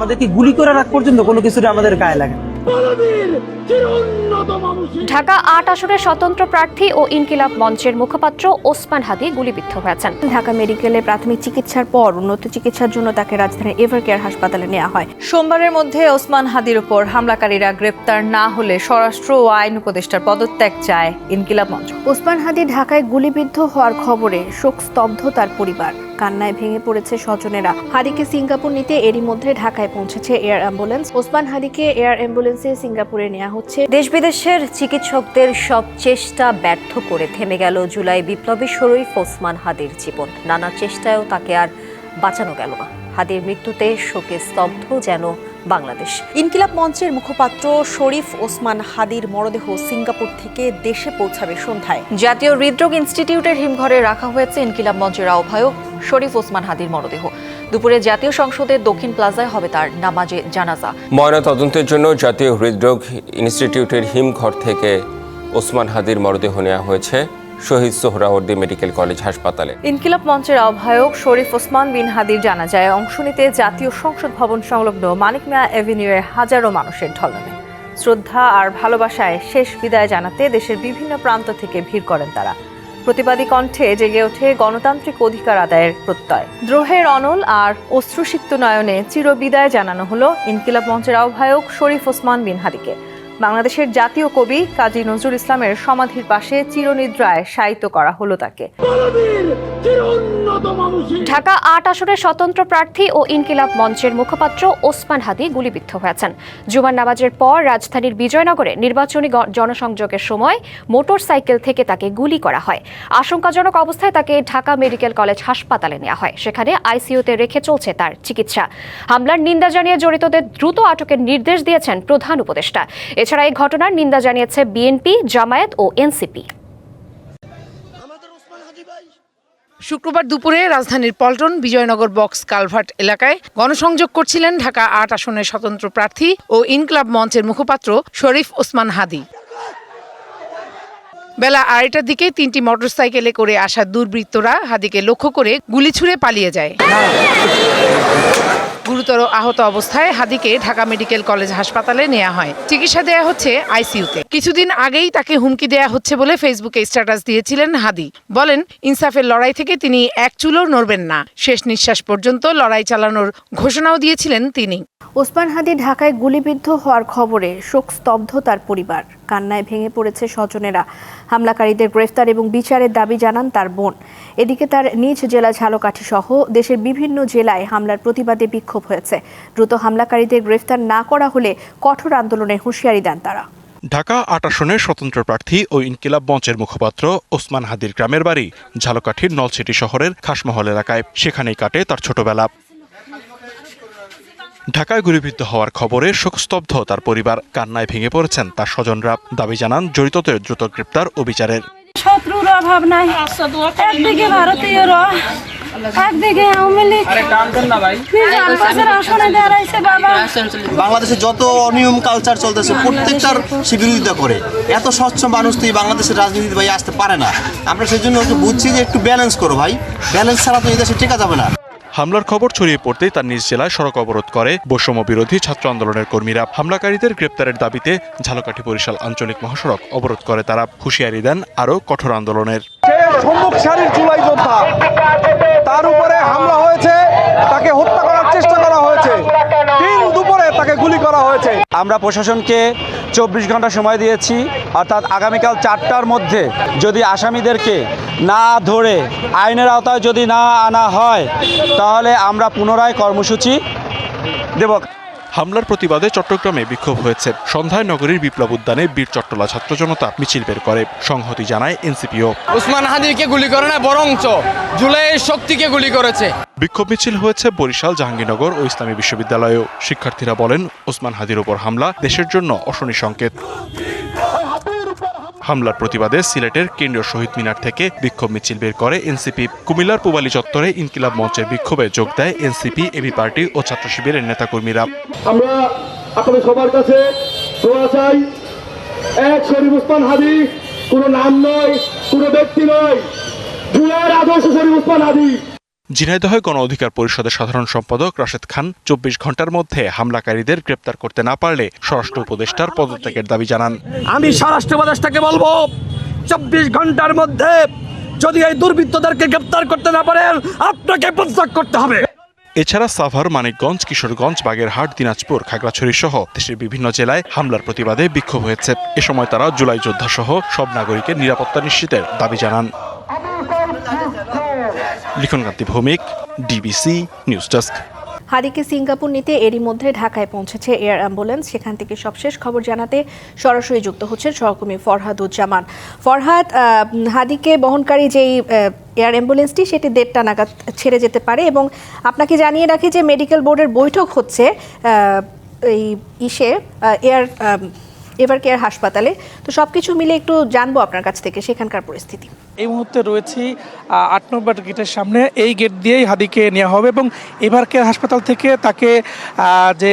আমাদেরকে গুলি করার আগ পর্যন্ত কোনো কিছুটা আমাদের গায়ে লাগে। ঢাকা ৮ আসনের স্বতন্ত্র প্রার্থী ও ইনকিলাব মঞ্চের মুখপাত্র ওসমান হাদি গুলিবিদ্ধ হয়েছেন। ঢাকা মেডিকেলে প্রাথমিক চিকিৎসার পর উন্নত চিকিৎসার জন্য তাকে রাজধানীর এভারকেয়ার হাসপাতালে নেওয়া হয়। সোমবারের মধ্যে ওসমান হাদির উপর হামলাকারীরা গ্রেপ্তার না হলে স্বরাষ্ট্র ও আইন উপদেষ্টার পদত্যাগ চায় ইনকিলাব মঞ্চ। ওসমান হাদি ঢাকায় গুলিবিদ্ধ হওয়ার খবরে শোকস্তব্ধ তার পরিবার। কান্নায় ভেঙে পড়েছে স্বজনেরা। হাদিকে সিঙ্গাপুর নিতে এরই মধ্যে ঢাকায় পৌঁছেছে এয়ার অ্যাম্বুলেন্স। ওসমান হাদিকে এয়ার অ্যাম্বুলেন্সে সিঙ্গাপুরে নেওয়া হচ্ছে। দেশ বিদেশের চিকিৎসকদের সব চেষ্টা ব্যর্থ করে থেমে গেল জুলাই বিপ্লবী শরীফ ওসমান হাদির জীবন। নানা চেষ্টায়ও তাকে আর বাঁচানো গেল না। হাদির মৃত্যুতে শোকে স্তব্ধ যেন বাংলাদেশ। ইনকিলাব মঞ্চের মুখপাত্র শরীফ ওসমান হাদির মরদেহ সিঙ্গাপুর থেকে দেশে পৌঁছাবে সন্ধ্যায়। জাতীয় হৃদরোগ ইনস্টিটিউটের হিমঘরে রাখা হয়েছে ইনকিলাব মঞ্চের আহ্বায়ক শরীফ ওসমান হাদির মরদেহ। দুপুরে জাতীয় সংসদের দক্ষিণ প্লাজায় হবে তার নামাজে জানাজা। ময়নাতদন্তের জন্য জাতীয় হৃদরোগ ইনস্টিটিউটের হিমঘর থেকে ওসমান হাদির মরদেহ নেওয়া হয়েছে শহীদ সোহরাওয়ার্দী মেডিকেল কলেজ হাসপাতালে। ইনকিলাব মঞ্চের আহ্বায়ক শরীফ ওসমান বিন হাদির জানাজায় অংশ নিতে জাতীয় সংসদ ভবন সংলগ্ন মানিক মিয়া এভিনিউয়ে হাজারো মানুষের ঢল নামে। শ্রদ্ধা আর ভালোবাসায় শেষ বিদায় জানাতে দেশের বিভিন্ন প্রান্ত থেকে ভিড় করেন তারা। প্রতিবাদী কণ্ঠে জেগে ওঠে গণতান্ত্রিক অধিকার আদায়ের প্রত্যয়। দ্রোহের অনল আর অশ্রুসিক্ত নয়নে চিরবিদায় জানানো হলো ইনকিলাব মঞ্চের আহ্বায়ক শরীফ ওসমান বিন হাদিকে। বাংলাদেশের জাতীয় কবি কাজী নজরুল ইসলামের সমাধির পাশে চিরনিদ্রায় শায়িত করা হলো তাকে। ঢাকা ৮ আসনের স্বতন্ত্র প্রার্থী ও ইনকিলাব মঞ্চের মুখপাত্র ওসমান হাদি গুলিবিদ্ধ হয়েছেন। জুমার নামাজের পর রাজধানীর বিজয়নগরে নির্বাচনী জনসংযোগের সময় মোটরসাইকেল থেকে তাকে গুলি করা হয়। আশঙ্কাজনক অবস্থায় তাকে ঢাকা মেডিকেল কলেজ হাসপাতালে নেওয়া হয়। সেখানে আইসিইউতে রেখে চলছে তার চিকিৎসা। হামলার নিন্দা জানিয়ে জড়িতদের দ্রুত আটকের নির্দেশ দিয়েছেন প্রধান উপদেষ্টা। এছাড়া এই ঘটনার নিন্দা জানিয়েছে বিএনপি, জামায়াত ও এনসিপি। শুক্রবার দুপুরে রাজধানীর পল্টন বিজয়নগর বক্স কালভার্ট এলাকায় গণসংযোগ করছিলেন ঢাকা ৮ আসনের স্বতন্ত্র প্রার্থী ও ইনকিলাব মঞ্চের মুখপাত্র শরীফ ওসমান হাদি। বেলা ২:৩০টার দিকে ৩টি মোটরসাইকেলে করে আসা দুর্বৃত্তরা হাদিকে লক্ষ্য করে গুলি ছুড়ে পালিয়ে যায়। গুরুতর আহত অবস্থায় হাদিকে ঢাকা মেডিকেল কলেজ হাসপাতালে নেওয়া হয়। চিকিৎসা দেয়া হচ্ছে আইসিইউতে। কিছুদিন আগেই তাকে হুমকি দেয়া হচ্ছে বলে ফেসবুকে স্ট্যাটাস দিয়েছিলেন হাদি। বলেন, ইনসাফের লড়াই থেকে তিনি এক চুলও নড়বেন না। শেষ নিঃশ্বাস পর্যন্ত লড়াই চালানোর ঘোষণাও দিয়েছিলেন তিনি। ওসমান হাদি ঢাকায় গুলিবিদ্ধ হওয়ার খবরে শোকস্তব্ধ তার পরিবার। কান্নায় ভেঙে পড়েছে স্বজনেরা। হামলাকারীদের গ্রেফতার এবং বিচারের দাবি জানান তার বোন। এদিকে তার নিজ জেলা ঝালকাঠি সহ দেশের বিভিন্ন জেলায় হামলার প্রতিবাদে বিক্ষোভ হয়েছে। দ্রুত হামলাকারীদের গ্রেফতার না করা হলে কঠোর আন্দোলনের হুঁশিয়ারি দেন তারা। ঢাকা ৮ আসনের স্বতন্ত্র প্রার্থী ও ইনকিলাব মঞ্চের মুখপাত্র ওসমান হাদির গ্রামের বাড়ি ঝালকাঠির নলছিটি শহরের খাসমহল এলাকায়। সেখানেই কাটে তার ছোটবেলা। ঢাকায় গুলিবিদ্ধ হওয়ার খবরে শোকস্তব্ধ তার পরিবার। কান্নায় ভেঙে পড়েছেন তার স্বজনরা। দাবি জানান জড়িতদের দ্রুত গ্রেপ্তার ও বিচারের। শত্রুর অভাব নাই, একদিকে ভারতীয়রা, একদিকে আওয়ামী লীগ। বাংলাদেশে যত অনিয়ম কালচার চলতেছে প্রত্যেকটার সে বিরোধিতা করে। এত স্বচ্ছ মানুষ তো এই বাংলাদেশের রাজনীতি ভাই আসতে পারে না। আমরা সেই জন্য বুঝছি যে একটু ব্যালেন্স করো ভাই, ব্যালেন্স ছাড়া তো এই দেশে টেকা যাবে না। হামলার খবর ছড়িয়ে পড়তেই তার নিজ জেলায় সড়ক অবরোধ করে বৈষম্য বিরোধী ছাত্র আন্দোলনের কর্মীরা। হামলাকারীদের গ্রেপ্তারের দাবিতে ঝালকাঠি বরিশাল আঞ্চলিক মহাসড়ক অবরোধ করে তারা। হুঁশিয়ারি দেন আরও কঠোর আন্দোলনের। সম্মুখ সারির জুলাই যোদ্ধা, তার উপরে হামলা হয়েছে, তাকে হত্যা করার চেষ্টা করা হয়েছে, দিন দুপুরে তাকে গুলি করা হয়েছে। আমরা প্রশাসনকে 24 ঘন্টা সময় দিয়েছি, অর্থাৎ আগামীকাল 4টার মধ্যে যদি আসামিদেরকে না ধরে আইনের আওতায় যদি না আনা হয় তাহলে আমরা পুনরায় কর্মসূচি দেব। হামলার প্রতিবাদে চট্টগ্রামে বিক্ষোভ হয়েছে। সন্ধ্যায় নগরীর বিপ্লব উদ্যানে বীর চট্টলা ছাত্র জনতা মিছিল বের করে। সংহতি জানায় এনসিপিও। ওসমান হাদিকে গুলি করে না, বরঞ্চ জুলাইয়ের শক্তিকে গুলি করেছে। বিক্ষোভ মিছিল হয়েছে বরিশাল, জাহাঙ্গীরনগর ও ইসলামী বিশ্ববিদ্যালয়েও। শিক্ষার্থীরা বলেন, ওসমান হাদির উপর হামলা দেশের জন্য অশনি সংকেত। হামলার প্রতিবাদে সিলেটের কেন্দ্রীয় শহীদ মিনার থেকে বিক্ষোভ মিছিল বের করে এনসিপি। কুমিল্লার পূবালী চত্বরে ইনকিলাব মঞ্চের বিক্ষোভে যোগ দেয় এনসিপি, এবি পার্টি ও ছাত্র শিবিরের নেতাকর্মীরা। আমরা আপনাদের সবার কাছে দোয়া চাই। এক শরীফ ওসমান হাদি কোনো নাম নয়, কোনো ব্যক্তি নয়, জুলাইয়ের আদর্শ শরীফ ওসমান হাদি। ঝিনাইদহ গণ অধিকার পরিষদের সাধারণ সম্পাদক রাশেদ খান 24 ঘন্টার মধ্যে হামলাকারীদের গ্রেপ্তার করতে না পারলে স্বরাষ্ট্র উপদেষ্টার পদত্যাগের দাবি জানান। আমি স্বরাষ্ট্র উপদেষ্টাকে বলবো 24 ঘন্টার মধ্যে যদি এই দুর্বৃত্তদেরকে গ্রেপ্তার করতে না পারেন আপনাকে পদত্যাগ করতে হবে। এছাড়া সাভার, মানিকগঞ্জ, কিশোরগঞ্জ, বাগেরহাট, দিনাজপুর, খাগড়াছড়ি সহ দেশের বিভিন্ন জেলায় হামলার প্রতিবাদে বিক্ষোভ হয়েছে। এ সময় তারা জুলাই যোদ্ধা সহ সব নাগরিকের নিরাপত্তা নিশ্চিতের দাবি জানান। লিখনকান্তি ভৌমিক, ডিবিসি নিউজ ডেস্ক। হাদিকে সিঙ্গাপুর নিতে এরই মধ্যে ঢাকায় পৌঁছেছে এয়ার অ্যাম্বুলেন্স। সেখান থেকে সবশেষ খবর জানাতে সরাসরি যুক্ত হচ্ছেন সহকর্মী ফরহাদুজ্জামান। ফরহাদ, হাদিকে বহনকারী যেই এয়ার অ্যাম্বুলেন্সটি সেটি 1:30 নাগাদ ছেড়ে যেতে পারে এবং আপনাকে জানিয়ে রাখি যে মেডিকেল বোর্ডের বৈঠক হচ্ছে এই এভার কেয়ার হাসপাতালে। তো সবকিছু মিলে একটু জানবো আপনার কাছ থেকে সেখানকার পরিস্থিতি। এই মুহূর্তে রয়েছি 8 নম্বর গেটের সামনে। এই গেট দিয়েই হাদিকে নেওয়া হবে এবং এভার কেয়ার হাসপাতাল থেকে তাকে যে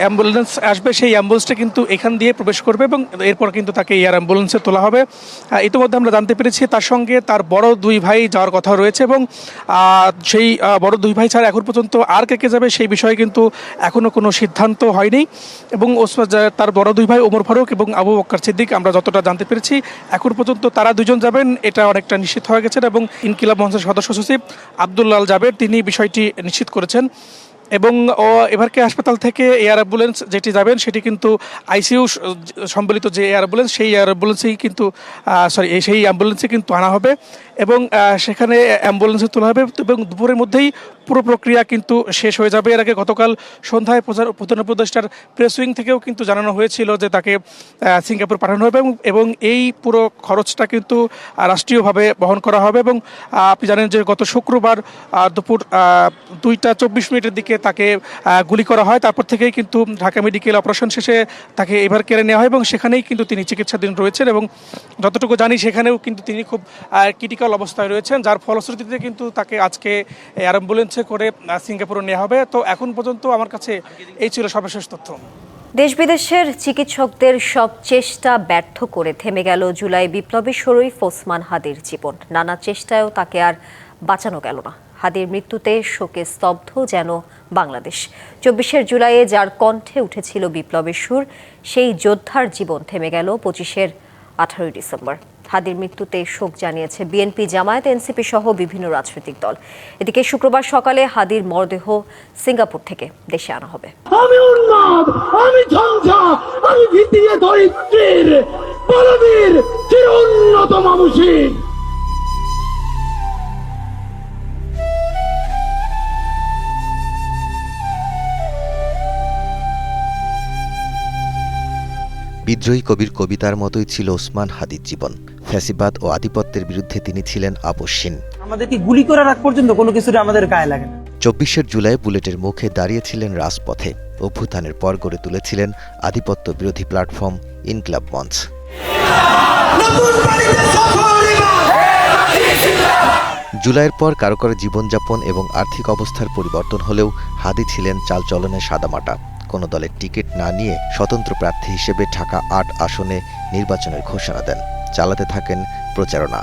অ্যাম্বুলেন্স আসবে সেই অ্যাম্বুলেন্সটা কিন্তু এখান দিয়ে প্রবেশ করবে এবং এরপর কিন্তু তাকে এয়ার অ্যাম্বুলেন্সে তোলা হবে। ইতিমধ্যে আমরা জানতে পেরেছি তার সঙ্গে তার বড় 2 ভাই যাওয়ার কথা রয়েছে এবং সেই বড় 2 ভাই ছাড়া এখন পর্যন্ত আর কে যাবে সেই বিষয়ে কিন্তু এখনও কোনো সিদ্ধান্ত হয়নি এবং তার বড় 2 ভাই ওমর ফারুক এবং আবু বকর সিদ্দিক আমরা যতটা জানতে পেরেছি এখন পর্যন্ত তারা 2 জন যাবেন এটা অনেকটা নিশ্চিত হয়ে গেছেন এবং ইনকিলাব মঞ্চের সদস্য সচিব আব্দুল্লাল জাবের তিনি বিষয়টি নিশ্চিত করেছেন এবং এভার কেয়ার হাসপাতাল থেকে এয়ার অ্যাম্বুলেন্স যেটি যাবেন সেটি কিন্তু আইসিইউ সম্বলিত যে এয়ার অ্যাম্বুলেন্স সেই এয়ার অ্যাম্বুলেন্সেই কিন্তু সেই অ্যাম্বুলেন্সে কিন্তু আনা হবে এবং সেখানে অ্যাম্বুলেন্সে তোলা হবে এবং দুপুরের মধ্যেই পুরো প্রক্রিয়া কিন্তু শেষ হয়ে যাবে। এর আগে গতকাল সন্ধ্যায় প্রধান উপদেষ্টার প্রেস উইং থেকেও কিন্তু জানানো হয়েছিল যে তাকে সিঙ্গাপুর পাঠানো হবে এবং এই পুরো খরচটা কিন্তু রাষ্ট্রীয়ভাবে বহন করা হবে এবং আপনি জানেন যে গত শুক্রবার দুপুর 2:24 দিকে তাকে গুলি করা হয়। তারপর থেকেই কিন্তু ঢাকা মেডিকেল অপারেশন শেষে তাকে এভার কেয়ারে নেওয়া হয় এবং সেখানেই কিন্তু তিনি চিকিৎসাধীন রয়েছেন এবং যতটুকু জানি সেখানেও কিন্তু তিনি খুব ক্রিটিক্যাল অবস্থায় রয়েছেন, যার ফলশ্রুতিতে কিন্তু তাকে আজকে এয়ার অ্যাম্বুলেন্সে করে সিঙ্গাপুরে নেওয়া হবে। তো এখন পর্যন্ত আমার কাছে এই ছিল সর্বশেষ তথ্য। দেশ বিদেশের চিকিৎসকদের সব চেষ্টা ব্যর্থ করে থেমে গেল জুলাই বিপ্লবী শরীফ ওসমান হাদির জীবন। নানা চেষ্টায়ও তাকে আর বাঁচানো গেল না। হাদির মৃত্যুতে শোকে স্তব্ধ যেন বাংলাদেশ। 24 জুলাইয়ে যার কণ্ঠে উঠেছিল বিপ্লবের সুর, সেই যোদ্ধার জীবন থেমে গেল 18 ডিসেম্বর। হাদির মৃত্যুতে শোক জানিয়েছে বিএনপি, জামায়াত, এনসিপি সহ বিভিন্ন রাজনৈতিক দল। এদিকে শুক্রবার সকালে হাদির মরদেহ সিঙ্গাপুর থেকে দেশে আনা হবে। আমি উন্মাদ, আমি ঝঞ্ঝা, আমি ভিতিয়ে দরিদ্রের বলবীর চির উন্নত মানুষের। বিদ্রোহী কবির কবিতার মতোই ছিল ওসমান হাদির জীবন। ফ্যাসিবাদ ও আধিপত্যের বিরুদ্ধে তিনি ছিলেন আপসহীন। আমাদেরকে গুলি করে রাখ পর্যন্ত কোনো কিছুটা আমাদের গায়ে লাগে না। 24 জুলাই বুলেটের মুখে দাঁড়িয়েছিলেন রাজপথে। অভ্যুত্থানের পর গড়ে তুলেছিলেন আধিপত্য বিরোধী প্ল্যাটফর্ম ইনকিলাব মঞ্চ। জুলাইয়ের পর কারো কারো জীবনযাপন এবং আর্থিক অবস্থার পরিবর্তন হলেও হাদি ছিলেন চালচলনে সাদামাটা। কোনো দলের টিকিট না নিয়ে স্বতন্ত্র প্রার্থী হিসেবে ঢাকা 8 আসনে নির্বাচনের ঘোষণা দেন। চালাতে থাকেন প্রচারণা।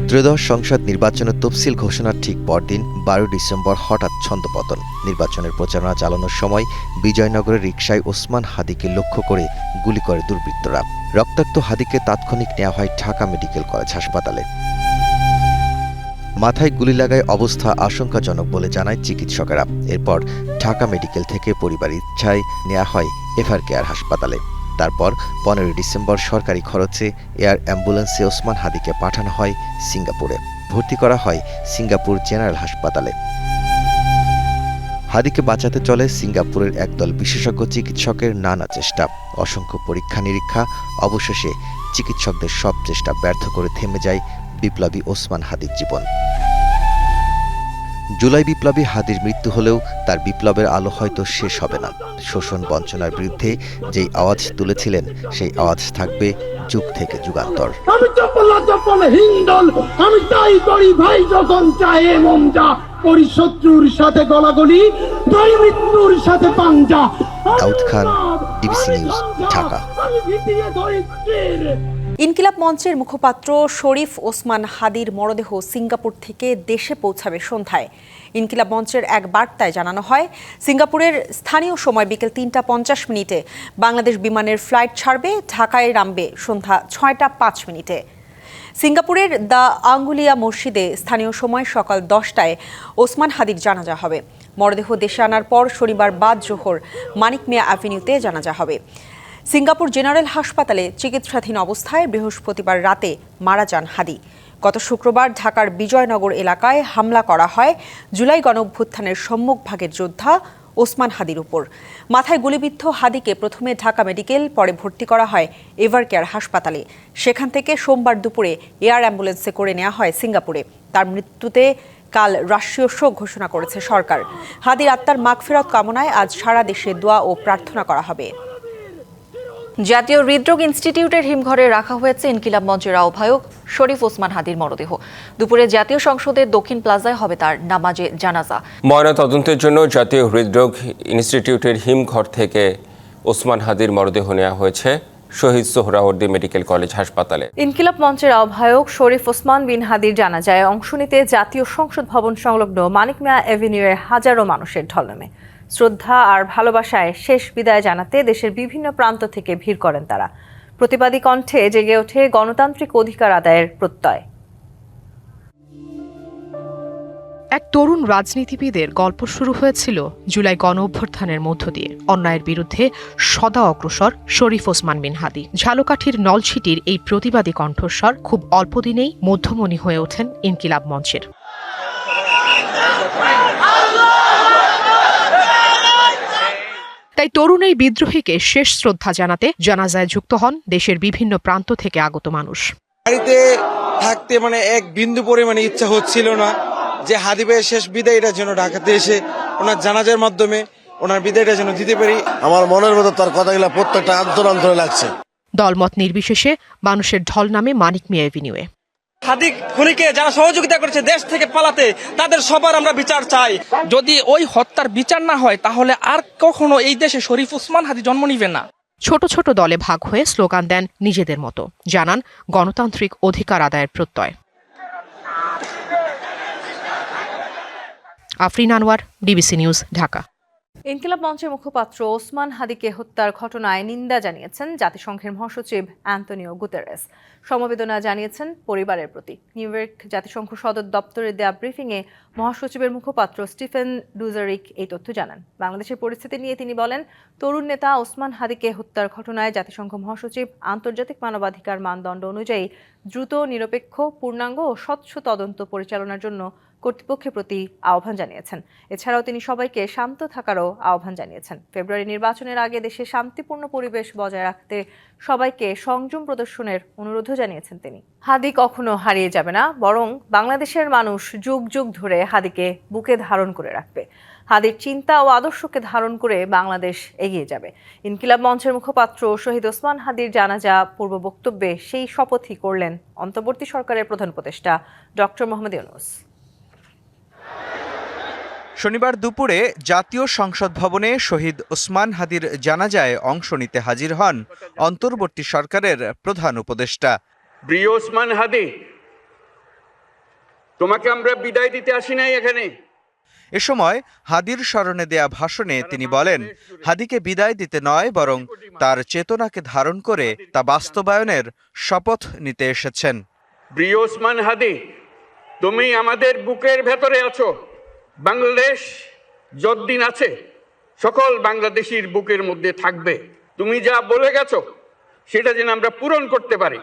ত্রয়োদশ সংসদ নির্বাচনের তফসিল ঘোষণার ঠিক পরদিন 12 ডিসেম্বর হঠাৎ ছন্দপতন। নির্বাচনের প্রচারণা চালানোর সময় বিজয়নগরের রিকশায় ওসমান হাদিকে লক্ষ্য করে গুলি করে দুর্বৃত্তরা। রক্তাক্ত হাদিকে তাৎক্ষণিক নেওয়া হয় ঢাকা মেডিকেল কলেজ হাসপাতালে। মাথায় গুলি লাগায় অবস্থা আশঙ্কাজনক বলে জানায় চিকিৎসকেরা। এরপর ঢাকা মেডিকেল থেকে পরিবারের ইচ্ছায় নেওয়া হয় এভার কেয়ার হাসপাতালে। তারপর 15 ডিসেম্বর সরকারি খরচে এয়ার অ্যাম্বুলেন্সে ওসমান হাদিকে পাঠানো হয় সিঙ্গাপুরে। ভর্তি করা হয় সিঙ্গাপুর জেনারেল হাসপাতালে। হাদিকে বাঁচাতে চলে সিঙ্গাপুরের একদল বিশেষজ্ঞ চিকিৎসকের নানা চেষ্টা, অসংখ্য পরীক্ষা নিরীক্ষা। অবশেষে চিকিৎসকদের সব চেষ্টা ব্যর্থ করে থেমে যায় বিপ্লবী ওসমান হাদির জীবন। জুলাই বিপ্লবী হাদির মৃত্যু হলেও তার বিপ্লবের আলো হয়তো শেষ হবে না। শোষণ বঞ্চনার বিরুদ্ধে যেই আওয়াজ তুলেছিলেন সেই আওয়াজ থাকবে যুগ থেকে যুগান্তর। আমি চপলা হিন্দল, আমি তাই করি ভাই যখন চাহে মন যা, করি শত্রুর সাথে গলাগলি, ধরি মৃত্যুর সাথে পাঞ্জা। Daud Khan, DBC news, Dhaka. ইনকিলাব মঞ্চের মুখপাত্র শরীফ ওসমান হাদির মরদেহ সিঙ্গাপুর থেকে দেশে পৌঁছাবে সন্ধ্যায়। ইনকিলাব মঞ্চের এক বার্তায় জানানো হয়, সিঙ্গাপুরের স্থানীয় সময় বিকেল 3:50 বাংলাদেশ বিমানের ফ্লাইট ছাড়বে, ঢাকায় নামবে সন্ধ্যা 6:05। সিঙ্গাপুরের দ্য আঙ্গুলিয়া মসজিদে স্থানীয় সময় সকাল 10টায় ওসমান হাদির জানাজা হবে। মরদেহ দেশে আনার পর শনিবার বাদ জোহর মানিক মিয়া অ্যাভিনিউতে জানাজা হবে। সিঙ্গাপুর জেনারেল হাসপাতালে চিকিৎসাধীন অবস্থায় বৃহস্পতিবার রাতে মারা যান হাদি। গত শুক্রবার ঢাকার বিজয়নগর এলাকায় হামলা করা হয় জুলাই গণঅভ্যুত্থানের সম্মুখভাগের যোদ্ধা ওসমান হাদির উপর। মাথায় গুলিবিদ্ধ হাদিকে প্রথমে ঢাকা মেডিকেল, পরে ভর্তি করা হয় এভারকেয়ার হাসপাতালে। সেখান থেকে সোমবার দুপুরে এয়ার অ্যাম্বুলেন্সে করে নেওয়া হয় সিঙ্গাপুরে। তার মৃত্যুতে কাল রাষ্ট্রীয় শোক ঘোষণা করেছে সরকার। হাদির আত্মার মাগফিরাত কামনায় আজ সারা দেশে দোয়া ও প্রার্থনা করা হবে। জাতীয় হৃদরোগ ইনস্টিটিউটের হিমঘরে রাখা হয়েছে ইনকিলাব মঞ্চের আহ্বায়ক শরীফ ওসমান হাদির মরদেহ। দুপুরে জাতীয় সংসদের দক্ষিণ প্লাজায় হবে তার নামাজে জানাজা। ময়নাতদন্তের জন্য জাতীয় হৃদরোগ ইনস্টিটিউটের হিমঘর থেকে ওসমান হাদির মরদেহ নেওয়া হয়েছে শহীদ সোহরাওয়ার্দী মেডিকেল কলেজ হাসপাতালে। ইনকিলাব মঞ্চের আহ্বায়ক শরীফ ওসমান বিন হাদির জানাজায় অংশ নিতে জাতীয় সংসদ ভবন সংলগ্ন মানিক মিয়া এভিনিউয়ে হাজারো মানুষের ঢল নামে। শ্রদ্ধা আর ভালোবাসায় শেষ বিদায় জানাতে দেশের বিভিন্ন প্রান্ত থেকে ভিড় করেন তারা। প্রতিবাদী কণ্ঠে জেগে ওঠে গণতান্ত্রিক অধিকার আদায়ের প্রত্যয়। এক তরুণ রাজনীতিবিদের গল্প শুরু হয়েছিল জুলাই গণঅভ্যুত্থানের মধ্য দিয়ে। অন্যায়ের বিরুদ্ধে সদা অগ্রসর শরীফ ওসমান বিন হাদি। ঝালকাঠির নলছিটির এই প্রতিবাদী কণ্ঠস্বর খুব অল্প দিনেই মধ্যমণি হয়ে ওঠেন ইনকিলাব মঞ্চের। তাই তরুণ এই বিদ্রোহীকে শেষ শ্রদ্ধা জানাতে জানাজায় যুক্ত হন দেশের বিভিন্ন প্রান্ত থেকে আগত মানুষ। বাড়িতে থাকতে এক বিন্দু পরিমাণে ইচ্ছা হচ্ছিল না যে হাদি ভাইয়ের শেষ বিদায়টা যেন ঢাকাতে এসে ওনার জানাজার মাধ্যমে ওনার বিদায়টা যেন দিতে পারি। আমার মনের মতো তার কথাগুলো প্রত্যেকটা আন্তরে লাগছে। দলমত নির্বিশেষে মানুষের ঢল নামে মানিক মিয়া এভিনিউয়ে। হাদি খুনিকে যারা সহযোগিতা করেছে দেশ থেকে পালাতে, তাদের সবার আমরা বিচার চাই। যদি ওই হত্যার বিচার না হয় তাহলে আর কখনো এই দেশে শরীফ ওসমান হাদি জন্ম নিবে না। ছোট ছোট দলে ভাগ হয়ে স্লোগান দেন নিজেদের মতো, জানান গণতান্ত্রিক অধিকার আদায়ের প্রত্যয়। Afrin Anwar, DBC news, Dhaka. ইনকিলাব মঞ্চের মুখপাত্র ওসমান হাদিকে হত্যার ঘটনায় নিন্দা জানিয়েছেন জাতিসংঘের মহাসচিব অ্যান্তোনিও গুতেরেস। সমবেদনা জানিয়েছেন পরিবারের প্রতি। নিউ ইয়র্ক জাতিসংঘ সদর দপ্তরে দেয়া ব্রিফিংয়ে মহাসচিবের মুখপাত্র স্টিফেন ডুজারিক এই তথ্য জানান। বাংলাদেশের পরিস্থিতি নিয়ে তিনি বলেন, তরুণ নেতা ওসমান হাদিকে হত্যার ঘটনায় জাতিসংঘ মহাসচিব আন্তর্জাতিক মানবাধিকার মানদণ্ড অনুযায়ী দ্রুত, নিরপেক্ষ, পূর্ণাঙ্গ ও স্বচ্ছ তদন্ত পরিচালনার জন্য কর্তৃপক্ষের প্রতি আহ্বান জানিয়েছেন। এছাড়াও তিনি সবাইকে শান্ত থাকারও আহ্বান জানিয়েছেন। ফেব্রুয়ারি নির্বাচনের আগে দেশে শান্তিপূর্ণ পরিবেশ বজায় রাখতে সবাইকে সংযম প্রদর্শনের অনুরোধও জানিয়েছেন তিনি। হাদি কখনো হারিয়ে যাবে না, বরং বাংলাদেশের মানুষ যুগ যুগ ধরে হাদিকে বুকে ধারণ করে রাখবে। হাদির চিন্তা ও আদর্শকে ধারণ করে বাংলাদেশ এগিয়ে যাবে। ইনকিলাব মঞ্চের মুখপাত্র শহীদ ওসমান হাদির জানাজা পূর্ব বক্তব্যে সেই শপথই করলেন অন্তর্বর্তী সরকারের প্রধান উপদেষ্টা ডক্টর মোহাম্মদ ইউনূস। শনিবার দুপুরে জাতীয় সংসদ ভবনে শহীদ ওসমান হাদির জানাজায় অংশ নিতে হাজির হন অন্তর্বর্তী সরকারের প্রধান উপদেষ্টা। প্রিয় ওসমান হাদি, তোমাকে আমরা বিদায় দিতে আসি নাই এখানে। এ সময় হাদির স্মরণে দেয়া ভাষণে তিনি বলেন, হাদিকে বিদায় দিতে নয়, বরং তার চেতনাকে ধারণ করে তা বাস্তবায়নের শপথ নিতে এসেছেন। প্রিয় ওসমান হাদি, তুমি আমাদের বুকের ভেতরে আছো। বাংলাদেশ যতদিন আছে সকল বাংলাদেশির বুকের মধ্যে থাকবে। তুমি যা বলে গেছো সেটা যেন আমরা পূরণ করতে পারি,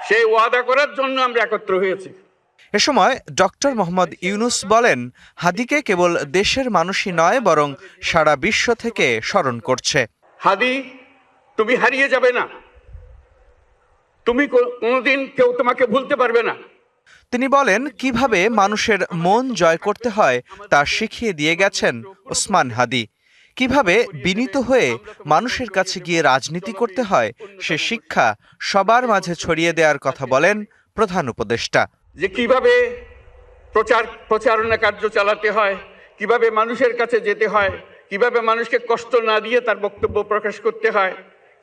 সেই ওয়াদা করার জন্য আমরা একত্র হয়েছি। এ সময় ডক্টর মোহাম্মদ ইউনূস বলেন, হাদিকে কেবল দেশের মানুষই নয়, বরং সারা বিশ্ব থেকে স্মরণ করছে। হাদি, তুমি হারিয়ে যাবে না, তুমি কোনোদিন কেউ তোমাকে ভুলতে পারবে না। তিনি বলেন, কিভাবে মানুষের মন জয় করতে হয় তা শিখিয়ে দিয়ে গেছেন ওসমান হাদি। কিভাবে বিনীত হয়ে মানুষের কাছে গিয়ে রাজনীতি করতে হয় সে শিক্ষা সবার মাঝে ছড়িয়ে দেওয়ার কথা বলেন প্রধান উপদেষ্টা। যে কিভাবে প্রচারণা কার্য চালাতে হয়, কিভাবে মানুষের কাছে যেতে হয়, কিভাবে মানুষকে কষ্ট না দিয়ে তার বক্তব্য প্রকাশ করতে হয়,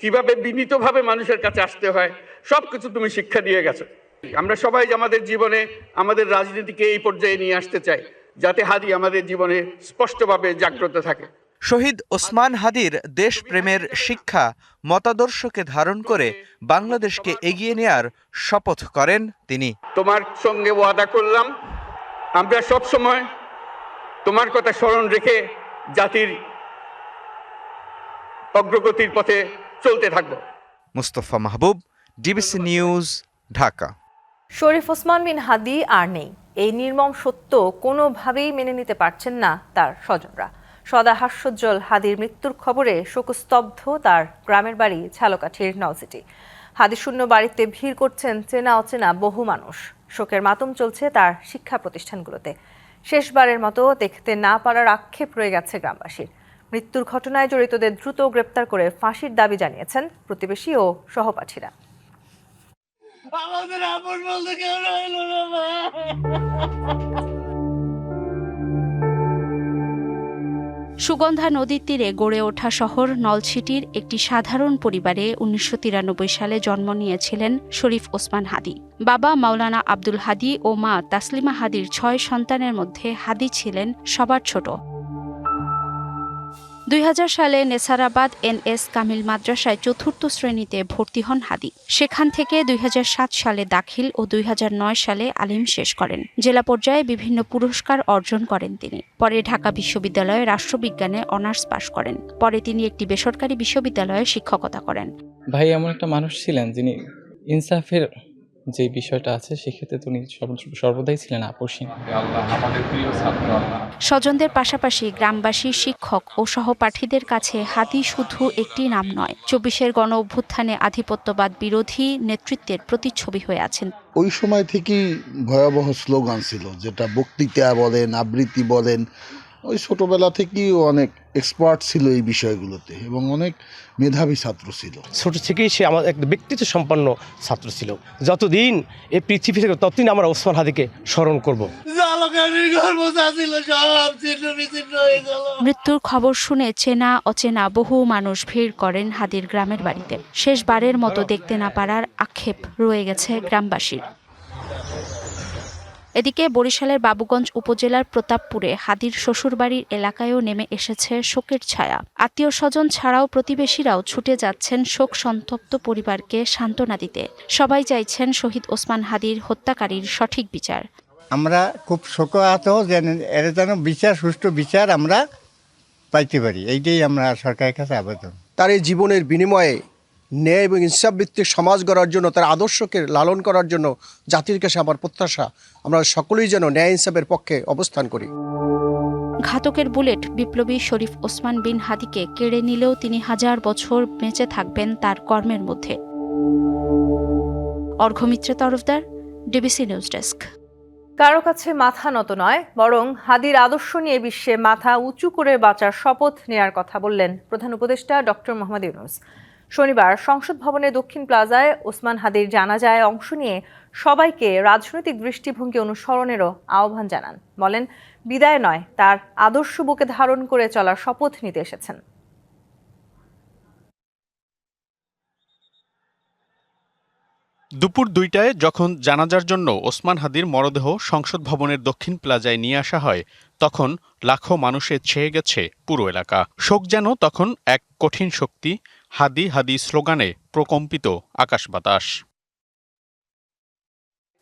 কিভাবে বিনীতভাবে মানুষের কাছে আসতে হয়, সবকিছু তুমি শিক্ষা দিয়ে গেছো। আমরা সবাই আমাদের জীবনে আমাদের রাজনীতিকে এই পর্যায়ে নিয়ে আসতে চাই, যাতে হাদি আমাদের জীবনে স্পষ্টভাবে জাগ্রত থাকে। শহীদ ওসমান হাদির দেশপ্রেমের শিক্ষা মতাদর্শকে ধারণ করে বাংলাদেশকে এগিয়ে নেয়ার শপথ করেন তিনি। তোমার সঙ্গে ওয়াদা করলাম, আমরা সব সময় তোমার কথা স্মরণ রেখে জাতির অগ্রগতির পথে চলতে থাকব। মুস্তফা মাহবুব, ডিবিসি নিউজ, ঢাকা। শরীফ ওসমান বিন হাদি আর নেই, এই নির্মম সত্য কোনোভাবেই মেনে নিতে পারছেন না তার স্বজনরা। সদা হাস্যোজ্জ্বল হাদির মৃত্যুর খবরে শোকস্তব্ধ তার গ্রামের বাড়ি ঝালকাঠির নলসিটি। হাদিশূন্য বাড়িতে ভিড় করছেন চেনা অচেনা বহু মানুষ। শোকের মাতম চলছে তার শিক্ষা প্রতিষ্ঠানগুলোতে। শেষবারের মতো দেখতে না পারার আক্ষেপ রয়ে গেছে গ্রামবাসীর। মৃত্যুর ঘটনায় জড়িতদের দ্রুত গ্রেপ্তার করে ফাঁসির দাবি জানিয়েছেন প্রতিবেশী ও সহপাঠীরা। আমাদের আপন বলতে কেউ রইল না মা। সুগন্ধা নদীর তীরে গড়ে ওঠা শহর নলছিটির একটি সাধারণ পরিবারে ১৯৯৩ সালে জন্ম নিয়েছিলেন শরীফ ওসমান হাদি। বাবা মাওলানা আব্দুল হাদি ও মা তাসলিমা হাদির ৬ সন্তানের মধ্যে হাদি ছিলেন সবার ছোট। ২০০০ সালে নেসারাবাদ NS কামিল মাদ্রাসায় ৪র্থ শ্রেণীতে ভর্তি হন হাদি। সেখান থেকে ২০০৭ সালে দাখিল ও ২০০৯ সালে আলিম শেষ করেন। জেলা পর্যায়ে বিভিন্ন পুরস্কার অর্জন করেন তিনি। পরে ঢাকা বিশ্ববিদ্যালয়ে রাষ্ট্রবিজ্ঞানে অনার্স পাশ করেন। পরে তিনি একটি বেসরকারি বিশ্ববিদ্যালয়ে শিক্ষকতা করেন। ভাই এমন একটা মানুষ ছিলেন যিনি ইনসাফের যে বিষয়টা আছে সেক্ষেত্রে তিনি সর্বদাই ছিলেন আপোষহীন। স্বজনদের পাশাপাশি গ্রামবাসী, শিক্ষক ও সহপাঠীদের কাছে হাদি শুধু একটি নাম নয়, ২৪-এর গণ অভ্যুত্থানে আধিপত্যবাদ বিরোধী নেতৃত্বের প্রতিচ্ছবি হয়ে আছেন। ওই সময় থেকেই ভয়াবহ স্লোগান ছিল, যেটা বক্তৃতা বলেন, আবৃত্তি বলেন। ওই ছোটবেলা থেকেই অনেক এক্সপার্ট ছিল এই বিষয়গুলোতে এবং অনেক মেধাবী ছাত্র ছিল। ছোট থেকেই সে আমার এক ব্যক্তিত্ব সম্পন্ন ছাত্র ছিল। যতদিন এই পৃথিবী থেকে ততদিন আমরা ওসমান হাদিকে স্মরণ করব। মৃত্যুর খবর শুনে চেনা অচেনা বহু মানুষ ভিড় করেন হাদির গ্রামের বাড়িতে। শেষবারের মতো দেখতে না পারার আক্ষেপ রয়ে গেছে গ্রামবাসীর। এদিকে বরিশালের বাবুগঞ্জ উপজেলার প্রতাপপুরে হাদির শ্বশুরবাড়ির এলাকায়ও নেমে এসেছে শোকের ছায়া। আত্মীয় স্বজন ছাড়াও প্রতিবেশীরাও ছুটে যাচ্ছেন শোক সন্তপ্ত পরিবারকে সান্ত্বনা দিতে। সবাই চাইছেন শহীদ ওসমান হাদির হত্যাকারীর সঠিক বিচার। আমরা খুব শোকাহত, এর যেন বিচার, সুষ্ঠু বিচার আমরা পাইতে পারি, এইটাই আমরা সরকারের কাছে আবেদন। তার এই জীবনের বিনিময়ে ন্যায় এবং ইনসাফ ভিত্তিক সমাজ গড়ার জন্য, তার আদর্শকে লালন করার জন্য জাতির কাছে আমার প্রত্যাশা, আমরা সকলেই যেন ন্যায় ইনসাফের পক্ষে অবস্থান করি। ঘাতকের বুলেট বিপ্লবী শরীফ ওসমান বিন হাদিকে কেড়ে নিলেও তিনি হাজার বছর বেঁচে থাকবেন তার কর্মের মধ্যে। অর্ঘ্যমিত্রা তরফদার, ডিবিসি নিউজ ডেস্ক। কারো কাছে মাথা নত নয়, বরং হাদির আদর্শ নিয়ে বিশ্বে মাথা উঁচু করে বাঁচার শপথ নেয়ার কথা বললেন প্রধান উপদেষ্টা ডক্টর মোহাম্মদ ইউনূস। শনিবার সংসদ ভবনের দক্ষিণ প্লাজায় ওসমান হাদির জানাজায় অংশ নিয়ে সবাইকে রাজনৈতিক দৃষ্টিভঙ্গি অনুসরণেরও আহ্বান জানান। বলেন, বিদায় নয়, তার আদর্শ বুকে ধারণ করে চলার শপথ নিতে এসেছেন। দুপুর ২টায় যখন জানাজার জন্য ওসমান হাদির মরদেহ সংসদ ভবনের দক্ষিণ প্লাজায় নিয়ে আসা হয়, তখন লাখো মানুষে ছেয়ে গেছে পুরো এলাকা। শোক যেন তখন এক কঠিন শক্তি, হাদি হাদি স্লোগানে প্রকম্পিত আকাশ বাতাস।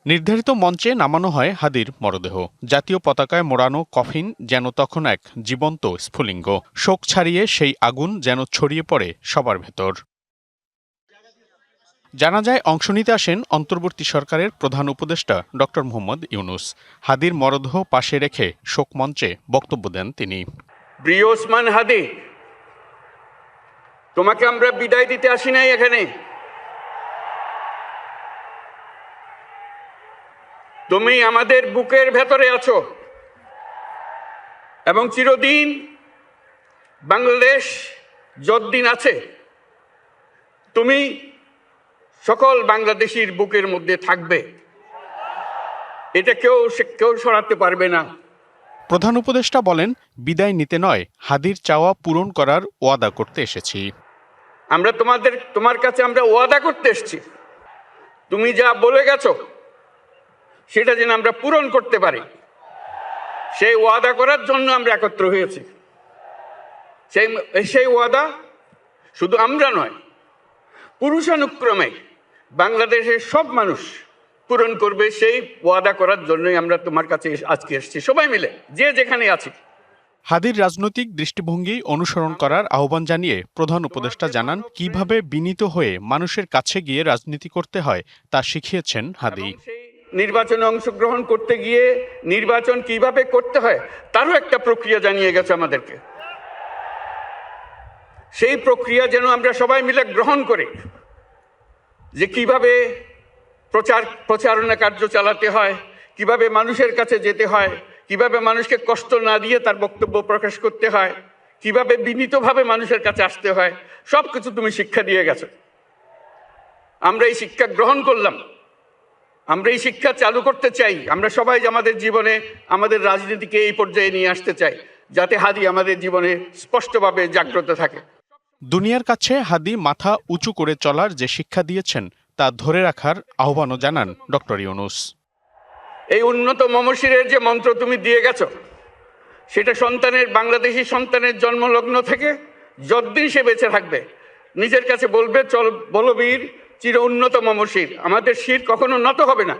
নির্ধারিত মঞ্চে নামানো হয় হাদির মরদেহ। জাতীয় পতাকায় মোড়ানো কফিন যেন তখন এক জীবন্ত স্ফুলিঙ্গ। শোক ছাড়িয়ে সেই আগুন যেন ছড়িয়ে পড়ে সবার ভেতর। জানাজায় অংশ নিতে আসেন অন্তর্বর্তী সরকারের প্রধান উপদেষ্টা ডক্টর মোহাম্মদ ইউনূস। হাদির মরদেহ পাশে রেখে শোক মঞ্চে বক্তব্য দেন তিনি। প্রিয় ওসমান হাদি, তোমাকে আমরা বিদায় দিতে আসি নাই এখানে। তুমি আমাদের বুকের ভেতরে আছো এবং চিরদিন বাংলাদেশ যতদিন আছে তুমি সকল বাংলাদেশির বুকের মধ্যে থাকবে। এটা কেউ সরাতে পারবে না। প্রধান উপদেষ্টা বলেন, বিদায় নিতে নয়, হাদির চাওয়া পূরণ করার ওয়াদা করতে এসেছি। আমরা তোমার কাছে আমরা ওয়াদা করতে এসেছি, তুমি যা বলে গেছো সেটা যেন আমরা পূরণ করতে পারি, সেই ওয়াদা করার জন্য আমরা একত্র হয়েছি। সেই ওয়াদা শুধু আমরা নয়, পুরুষানুক্রমে বাংলাদেশের সব মানুষ পূরণ করবে। সেই ওয়াদা করার জন্যই আমরা তোমার কাছে আজকে এসেছি, সবাই মিলে যে যেখানে আছি। হাদির রাজনৈতিক দৃষ্টিভঙ্গি অনুসরণ করার আহ্বান জানিয়ে প্রধান উপদেষ্টা জানান কিভাবে বিনীত হয়ে মানুষের কাছে গিয়ে রাজনীতি করতে হয় তা শিখিয়েছেন হাদি। নির্বাচনে অংশগ্রহণ করতে গিয়ে নির্বাচন কিভাবে করতে হয় তারও একটা প্রক্রিয়া জানিয়ে গেছে আমাদেরকে। সেই প্রক্রিয়া যেন আমরা সবাই মিলে গ্রহণ করি, যে কিভাবে প্রচারণা কার্য চালাতে হয়, কিভাবে মানুষের কাছে যেতে হয়, কিভাবে মানুষকে কষ্ট না দিয়ে তার বক্তব্য প্রকাশ করতে হয়, কিভাবে বিনীতভাবে মানুষের কাছে আসতে হয়, সবকিছু তুমি শিক্ষা দিয়ে গেছো। আমরা এই শিক্ষা গ্রহণ করলাম, আমরা এই শিক্ষা চালু করতে চাই। আমরা সবাই আমাদের জীবনে আমাদের রাজনীতিকে এই পর্যায়ে নিয়ে আসতে চাই, যাতে হাদি আমাদের জীবনে স্পষ্টভাবে জাগ্রত থাকে। দুনিয়ার কাছে হাদি মাথা উঁচু করে চলার যে শিক্ষা দিয়েছেন তা ধরে রাখার আহ্বানও জানান ডক্টর ইউনূস। এই উন্নত মমশিরের যে মন্ত্র তুমি দিয়ে গেছো, সেটা বাংলাদেশি সন্তানের জন্মলগ্ন থেকে যতদিন সে বেঁচে থাকবে নিজের কাছে বলবে, চল বলো বীর চির উন্নত মমশির, আমাদের শির কখনো নত হবে না।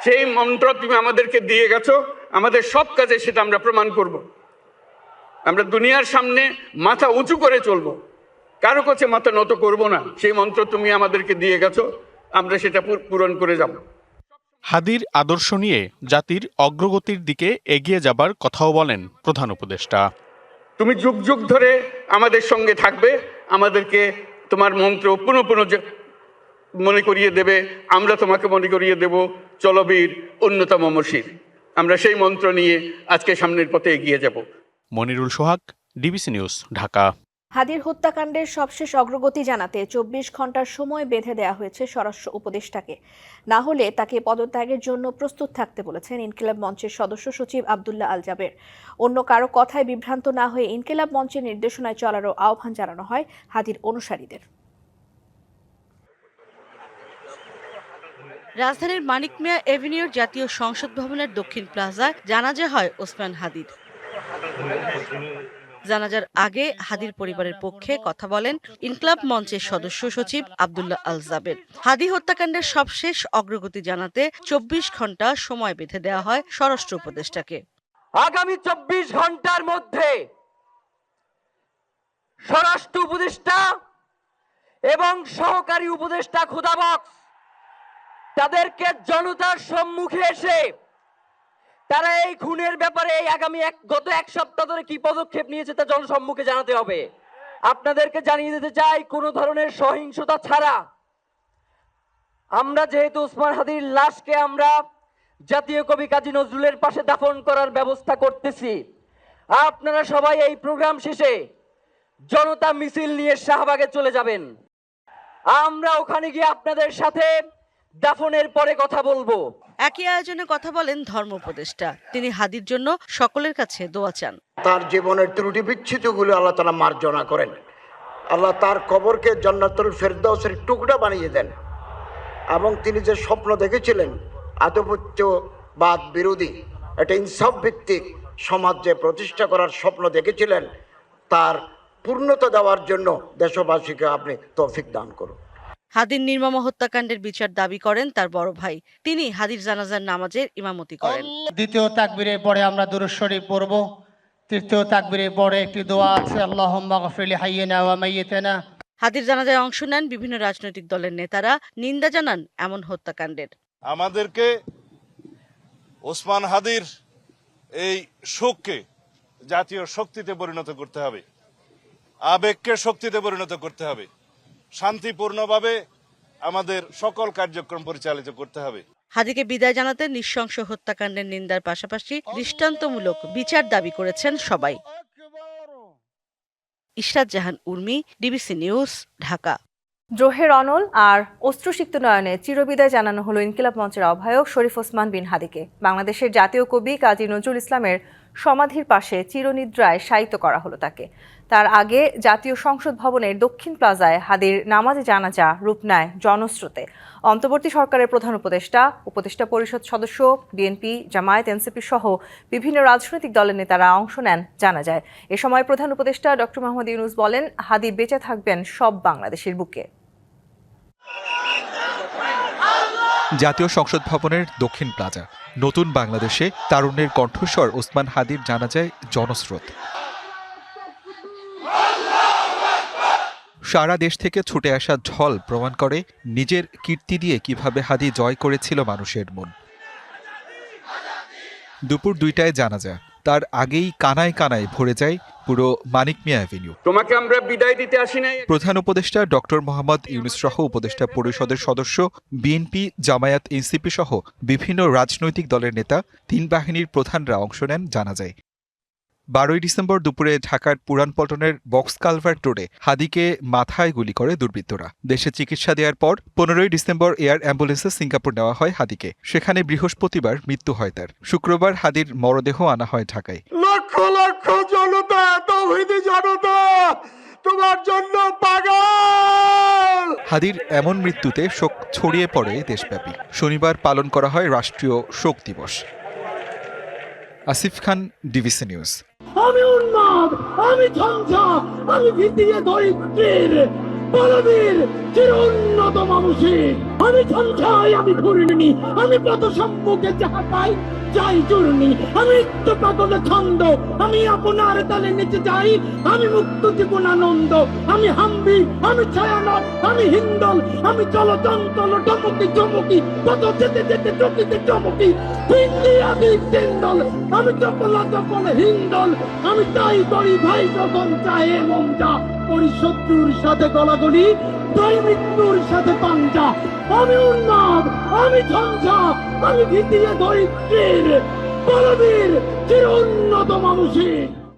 সেই মন্ত্র তুমি আমাদেরকে দিয়ে গেছো, আমাদের সব কাজে সেটা আমরা প্রমাণ করব। আমরা দুনিয়ার সামনে মাথা উঁচু করে চলবো, কারো কাছে মাথা নত করব না। সেই মন্ত্র তুমি আমাদেরকে দিয়ে গেছো, আমরা সেটা পূরণ করে যাব। হাদির আদর্শ নিয়ে জাতির অগ্রগতির দিকে এগিয়ে যাবার কথাও বলেন প্রধান উপদেষ্টা। তুমি যুগ যুগ ধরে আমাদের সঙ্গে থাকবে, আমাদেরকে তোমার মন্ত্র পুনঃ পুনঃ মনে করিয়ে দেবে, আমরা তোমাকে মনে করিয়ে দেব, চলো বীর উন্নত মমশির। আমরা সেই মন্ত্র নিয়ে আজকে সামনের পথে এগিয়ে যাব। মনিরুল সোহাগ, ডিবিসি নিউজ, ঢাকা। হাদির হত্যাকাণ্ডের সবশেষ অগ্রগতি জানাতে 24 ঘন্টার সময় বেঁধে দেওয়া হয়েছে স্বরাষ্ট্র উপদেষ্টাকে। না হলে তাকে পদত্যাগের জন্য প্রস্তুত থাকতে বলেছেন ইনকিলাব মঞ্চের সদস্য সচিব আব্দুল্লাহ আল জাবের। অন্য কারো কথায় বিভ্রান্ত না হয়ে ইনকিলাব মঞ্চের নির্দেশনায় চলারও আহ্বান জানানো হয় হাদির অনুসারীদের। রাজধানীর মানিক মিয়া এভিনিউর জাতীয় সংসদ ভবনের দক্ষিণ প্লাজায় জানাজা হয় ওসমান হাদির। জানাজার আগে হাদির পরিবারের পক্ষে কথা বলেন ইনকিলাব মঞ্চের সদস্য সচিব আব্দুল্লাহ আল জাবের। হাদি হত্যাকাণ্ডের সবশেষ অগ্রগতি জানাতে 24 ঘন্টা সময় বেঁধে দেওয়া হয় স্বরাষ্ট্র উপদেষ্টাকে। আগামী 24 ঘন্টার মধ্যে স্বরাষ্ট্র উপদেষ্টা এবং সহকারী উপদেষ্টা খুদাবক্স তাদেরকে জনতার সম্মুখে এসে তারা এই খুনের ব্যাপারে গত এক সপ্তাহ ধরে কি পদক্ষেপ নিয়েছে তা জনসম্মুখে জানাতে হবে। আপনাদেরকে জানিয়ে দিতে চাই, কোনো ধরনের সহিংসতা ছাড়া আমরা যেহেতু ওসমান হাদির লাশকে আমরা জাতীয় কবি কাজী নজরুলের পাশে দাফন করার ব্যবস্থা করতেছি, আপনারা সবাই এই প্রোগ্রাম শেষে জনতা মিছিল নিয়ে শাহবাগে চলে যাবেন। আমরা ওখানে গিয়ে আপনাদের সাথে দাফনের পরে কথা বলবো। একই আয়োজনে কথা বলেন ধর্ম উপদেষ্টা। তিনি হাদির জন্য সকলের কাছে দোয়া চান। তার জীবনের ত্রুটি বিচ্ছুতগুলো আল্লাহ তাআলা মার্জনা করেন, আল্লাহ তার কবরকে জান্নাতুল ফেরদাউসের টুকরা বানিয়ে দেন, এবং তিনি যে স্বপ্ন দেখেছিলেন আধিপত্যবাদ বিরোধী একটা ইনসাফ ভিত্তিক সমাজ যে প্রতিষ্ঠা করার স্বপ্ন দেখেছিলেন, তার পূর্ণতা দেওয়ার জন্য দেশবাসীকে আপনি তৌফিক দান করুন। হাদির নির্মম হত্যাকাণ্ডের বিচার দাবি করেন তার বড় ভাই। তিনি হাদির জানাজার নামাজের ইমামতি করেন। দ্বিতীয় তাকবীরের পরে আমরা দুরূদ শরীফ পড়ব। তৃতীয় তাকবীরের পরে একটি দোয়া আছে, আল্লাহুম্মা গফির লিহাইয়িনা ওয়া মাইয়িতিনা। হাদির জানাজায় অংশ নেন বিভিন্ন রাজনৈতিক দলের নেতারা, নিন্দা জানান এমন হত্যাকাণ্ডের। আমাদেরকে ওসমান হাদির এই শোককে জাতীয় শক্তিতে পরিণত করতে হবে, আবেগকে শক্তিতে পরিণত করতে হবে, শান্তিপূর্ণভাবে আমাদের সকল কার্যক্রম পরিচালিত করতে হবে। হাদিকে বিদায় জানাতে নৃশংস হত্যাকাণ্ডের নিন্দার পাশাপাশি দৃষ্টান্তমূলক বিচার দাবি করেছেন সবাই। ইশরাত জাহান উর্মি, ডিবিসি নিউজ, ঢাকা। দ্রোহের অনল আর অশ্রুসিক্ত নয়নে চিরবিদায় জানানো হলো ইনকিলাব মঞ্চের আহ্বায়ক শরীফ ওসমান বিন হাদিকে। বাংলাদেশের জাতীয় কবি কাজী নজরুল ইসলামের সমাধির পাশে চিরনিদ্রায় শায়িত করা হলো তাকে। তার আগে জাতীয় সংসদ ভবনের দক্ষিণ প্লাজায় হাদির নামাজে জানাজা রূপ নেয় জনস্রোতে। অন্তর্বর্তী সরকারের প্রধান উপদেষ্টা, উপদেষ্টা পরিষদ সদস্য, বিএনপি, জামায়াত, এনসিপি সহ বিভিন্ন রাজনৈতিক দলের নেতারা অংশ নেন জানাজায়। এ সময় প্রধান উপদেষ্টা ডক্টর মোহাম্মদ ইউনূস বলেন, হাদি বেঁচে থাকবেন সব বাংলাদেশের বুকে। জাতীয় সংসদ ভবনের দক্ষিণ প্লাজা, নতুন বাংলাদেশে তারুণ্যের কণ্ঠস্বর ওসমান হাদির জানাজায় জনস্রোত। সারা দেশ থেকে ছুটে আসা ঢল প্রমাণ করে নিজের কীর্তি দিয়ে কিভাবে হাদি জয় করেছিল মানুষের মন। দুপুর 2টায় জানাজা, তার আগেই কানায় কানায় ভরে যায় পুরো মানিক মিয়া অ্যাভিনিউ। তোমাকে আমরা বিদায় দিতে আসি নাই। প্রধান উপদেষ্টা ডক্টর মোহাম্মদ ইউনূস সহ উপদেষ্টা পরিষদের সদস্য, বিএনপি, জামায়াত, এনসিপি সহ বিভিন্ন রাজনৈতিক দলের নেতা, 3 বাহিনীর প্রধানরা অংশ নেন জানাজায়। 12 ডিসেম্বর দুপুরে ঢাকার পুরানপল্টনের বক্স কালভার্ট রোডে হাদিকে মাথায় গুলি করে দুর্বৃত্তরা। দেশে চিকিৎসা দেওয়ার পর 15 ডিসেম্বর এয়ার অ্যাম্বুলেন্সে সিঙ্গাপুর নেওয়া হয় হাদিকে। সেখানে বৃহস্পতিবার মৃত্যু হয় তার। শুক্রবার হাদির মরদেহ আনা হয় ঢাকায়। লক্ষ লক্ষ জনতা, তৌহিদি জনতা তোমার জন্য পাগল। হাদির এমন মৃত্যুতে শোক ছড়িয়ে পড়ে দেশব্যাপী। শনিবার পালন করা হয় রাষ্ট্রীয় শোক দিবস। আসিফ খান, ডিবিসি নিউজ। আমি উন্মাদ, আমি ঝঞ্ঝা, আমি ভিতিয়ে দরিদ্রের বলবীর চির উন্নত মানুষের। আমি ঝঞ্ঝাই, আমি ঘূর্ণি, আমি পথ সম্মুখে যাহা পাই যাই চূর্ণি। আমি তো পাগলে ছন্দ, আমি আপনার তালে নেচে যাই। আমি মুক্ত জীবনানন্দ, আমি হাম্বি, আমি ছায়ানট, আমি হিন্দল, আমি চলচঞ্চল টমকি চমকি, কত যেতে যেতে চকিতে চমকি। আমি চপলা চপল হিন্দল, আমি তাই করি ভাই যখন চাহে মন যা। করি শত্রুর সাথে গলাগলি, তাই মৃত্যুর সাথে পাঞ্জা। আমি উন্মাদ, আমি ঝঞ্ঝা, আমি ভিতিয়ে দরিদ্রের বলবীর চির উন্নত মানুষের।